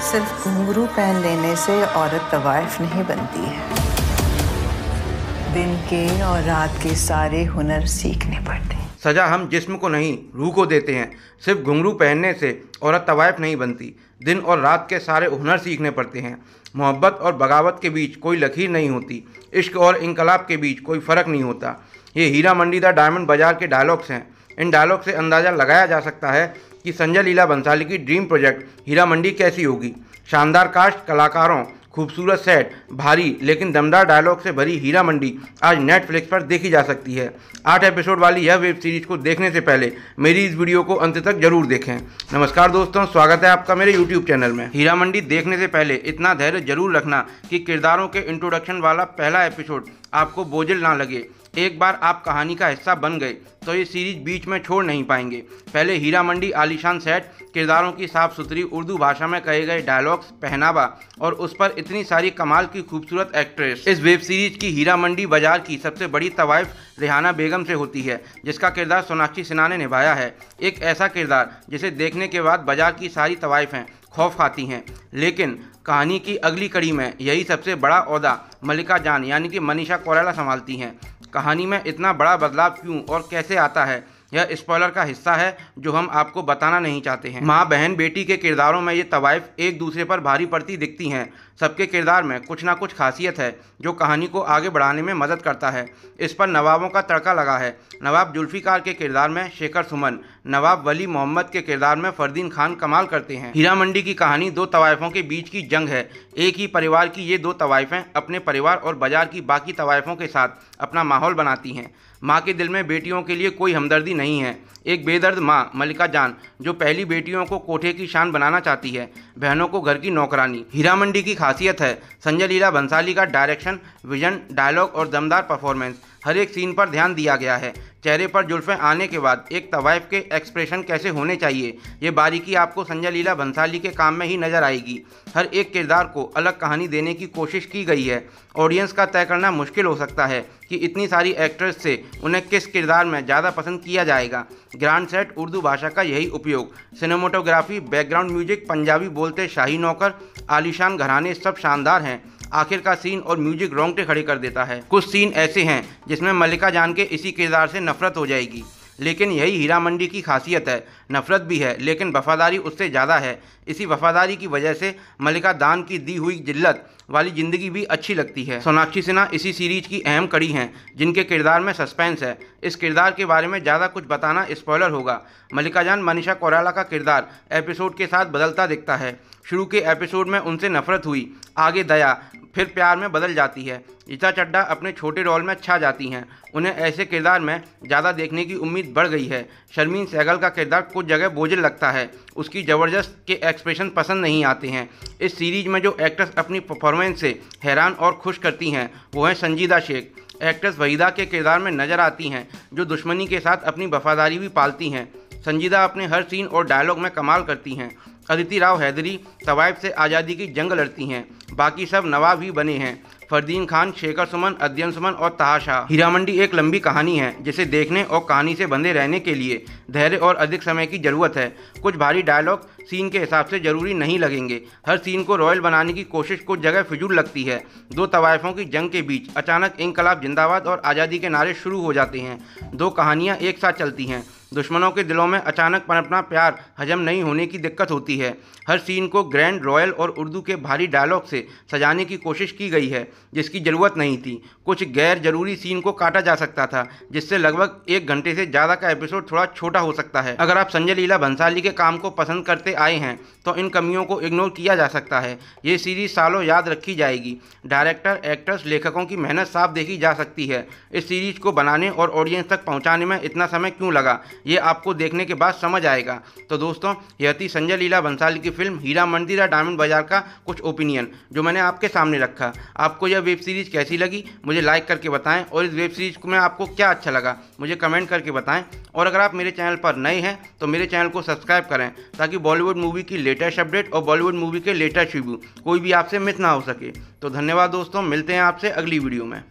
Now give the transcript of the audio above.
सिर्फ घुंघरू पहन लेने से औरत तवाइफ नहीं बनती है। दिन के और रात के सारे हुनर सीखने पड़ते हैं। सजा हम जिस्म को नहीं रूह को देते हैं। सिर्फ घुंघरू पहनने से औरत तवाइफ नहीं बनती। दिन और रात के सारे हुनर सीखने पड़ते हैं। मोहब्बत और बगावत के बीच कोई लकीर नहीं होती। इश्क और इनकलाब के बीच कोई फ़र्क नहीं होता। ये हीरा मंडी द डायमंड बाज़ार के डायलॉग्स हैं। इन डायलॉग से अंदाज़ा लगाया जा सकता है कि संजय लीला बंसाली की ड्रीम प्रोजेक्ट हीरा मंडी कैसी होगी। शानदार कास्ट, कलाकारों, खूबसूरत सेट, भारी लेकिन दमदार डायलॉग से भरी हीरा मंडी आज नेटफ्लिक्स पर देखी जा सकती है। 8 एपिसोड वाली यह वेब सीरीज को देखने से पहले मेरी इस वीडियो को अंत तक जरूर देखें। नमस्कार दोस्तों, स्वागत है आपका मेरे यूट्यूब चैनल में। हीरा मंडी देखने से पहले इतना धैर्य जरूर रखना कि किरदारों के इंट्रोडक्शन वाला पहला एपिसोड आपको बोझिल ना लगे। एक बार आप कहानी का हिस्सा बन गए तो ये सीरीज बीच में छोड़ नहीं पाएंगे। पहले हीरा मंडी आलीशान सेट, किरदारों की साफ सुथरी उर्दू भाषा में कहे गए डायलॉग्स, पहनावा और उस पर इतनी सारी कमाल की खूबसूरत एक्ट्रेस। इस वेब सीरीज की हीरा मंडी बाजार की सबसे बड़ी तवाइफ रेहाना बेगम से होती है, जिसका किरदार सोनाक्षी सिन्हा ने निभाया है। एक ऐसा किरदार जिसे देखने के बाद बाजार की सारी तवाइफें खौफ खाती हैं। लेकिन कहानी की अगली कड़ी में यही सबसे बड़ा ओहदा मलिका जान यानी कि मनीषा कोइराला संभालती हैं। कहानी में इतना बड़ा बदलाव क्यों और कैसे आता है, यह स्पॉइलर का हिस्सा है जो हम आपको बताना नहीं चाहते हैं। माँ बहन बेटी के किरदारों में ये तवाइफ एक दूसरे पर भारी पड़ती दिखती हैं। सबके किरदार में कुछ ना कुछ खासियत है जो कहानी को आगे बढ़ाने में मदद करता है। इस पर नवाबों का तड़का लगा है। नवाब जुल्फिकार के किरदार में शेखर सुमन, नवाब वली मोहम्मद के किरदार में फरदीन खान कमाल करते हैं। हीरा मंडी की कहानी दो तवाइफों के बीच की जंग है। एक ही परिवार की ये दो तवाइफें अपने परिवार और बाजार की बाकी तवाइफों के साथ अपना माहौल बनाती हैं। माँ के दिल में बेटियों के लिए कोई हमदर्दी नहीं है। एक बेदर्द माँ मलिका जान जो पहली बेटियों को कोठे की शान बनाना चाहती है, बहनों को घर की नौकरानी। हीरा मंडी की खासियत है संजय लीला बंसाली का डायरेक्शन, विजन, डायलॉग और दमदार परफॉर्मेंस। हर एक सीन पर ध्यान दिया गया है। चेहरे पर जुल्फें आने के बाद एक तवाइफ के एक्सप्रेशन कैसे होने चाहिए, ये बारीकी आपको संजय लीला बंसाली के काम में ही नजर आएगी। हर एक किरदार को अलग कहानी देने की कोशिश की गई है। ऑडियंस का तय करना मुश्किल हो सकता है कि इतनी सारी एक्ट्रेस से उन्हें किस किरदार में ज़्यादा पसंद किया जाएगा। ग्रांड सेट, उर्दू भाषा का यही उपयोग, सिनेमाटोग्राफी, बैकग्राउंड म्यूजिक, पंजाबी बोलते शाही नौकर, आलीशान घराने सब शानदार हैं। आखिर का सीन और म्यूजिक रोंगटे खड़े कर देता है। कुछ सीन ऐसे हैं जिसमें मलिका जान के इसी किरदार से नफरत हो जाएगी, लेकिन यही हीरा मंडी की खासियत है। नफरत भी है लेकिन वफादारी उससे ज़्यादा है। इसी वफादारी की वजह से मलिका जान की दी हुई जिल्लत वाली ज़िंदगी भी अच्छी लगती है। सोनाक्षी सिन्हा इसी सीरीज की अहम कड़ी हैं जिनके किरदार में सस्पेंस है। इस किरदार के बारे में ज़्यादा कुछ बताना स्पॉइलर होगा। मलिका जान मनीषा कोइराला का किरदार एपिसोड के साथ बदलता दिखता है। शुरू के एपिसोड में उनसे नफरत हुई, आगे दया, फिर प्यार में बदल जाती है। ऋचा चड्ढा अपने छोटे रोल में छा जाती हैं। उन्हें ऐसे किरदार में ज़्यादा देखने की उम्मीद बढ़ गई है। शर्मीन सहगल का किरदार कुछ जगह बोझिल लगता है। उसकी ज़बरदस्त के एक्सप्रेशन पसंद नहीं आते हैं। इस सीरीज में जो एक्ट्रेस अपनी परफॉर्मेंस से हैरान और खुश करती हैं वो हैं संजीदा शेख। एक्ट्रेस वहीदा के किरदार में नज़र आती हैं जो दुश्मनी के साथ अपनी वफादारी भी पालती हैं। संजीदा अपने हर सीन और डायलॉग में कमाल करती हैं। अदिति राव हैदरी तवाइफ से आज़ादी की जंग लड़ती हैं। बाकी सब नवाब ही बने हैं। फरदीन खान, शेखर सुमन, अध्ययन सुमन और ताहा शाह। हीरा मंडी एक लंबी कहानी है जिसे देखने और कहानी से बंधे रहने के लिए धैर्य और अधिक समय की ज़रूरत है। कुछ भारी डायलॉग सीन के हिसाब से ज़रूरी नहीं लगेंगे। हर सीन को रॉयल बनाने की कोशिश कुछ जगह फिजूल लगती है। दो तवाइफों की जंग के बीच अचानक इनकलाब जिंदाबाद और आज़ादी के नारे शुरू हो जाते हैं। दो कहानियाँ एक साथ चलती हैं। दुश्मनों के दिलों में अचानक पनपना प्यार हजम नहीं होने की दिक्कत होती है। हर सीन को ग्रैंड, रॉयल और उर्दू के भारी डायलॉग से सजाने की कोशिश की गई है जिसकी ज़रूरत नहीं थी। कुछ गैर जरूरी सीन को काटा जा सकता था जिससे लगभग 1 घंटे से ज़्यादा का एपिसोड थोड़ा छोटा हो सकता है। अगर आप संजय लीला बंसाली के काम को पसंद करते आए हैं तो इन कमियों को इग्नोर किया जा सकता है। ये सीरीज सालों याद रखी जाएगी। डायरेक्टर, एक्टर्स, लेखकों की मेहनत साफ देखी जा सकती है। इस सीरीज को बनाने और ऑडियंस तक पहुँचाने में इतना समय क्यों लगा ये आपको देखने के बाद समझ आएगा। तो दोस्तों, यह थी संजय लीला बंसाली की film Heera Mandi the diamond bazaar का कुछ ओपिनियन जो मैंने आपके सामने रखा। आपको यह वेब सीरीज़ कैसी लगी मुझे लाइक करके बताएं और इस वेब सीरीज़ में आपको क्या अच्छा लगा मुझे कमेंट करके बताएं। और अगर आप मेरे चैनल पर नए हैं तो मेरे चैनल को सब्सक्राइब करें ताकि बॉलीवुड मूवी की लेटेस्ट अपडेट और बॉलीवुड मूवी के लेटेस्ट रिव्यू कोई भी आपसे मिस ना हो सके। तो धन्यवाद दोस्तों, मिलते हैं आपसे अगली वीडियो में।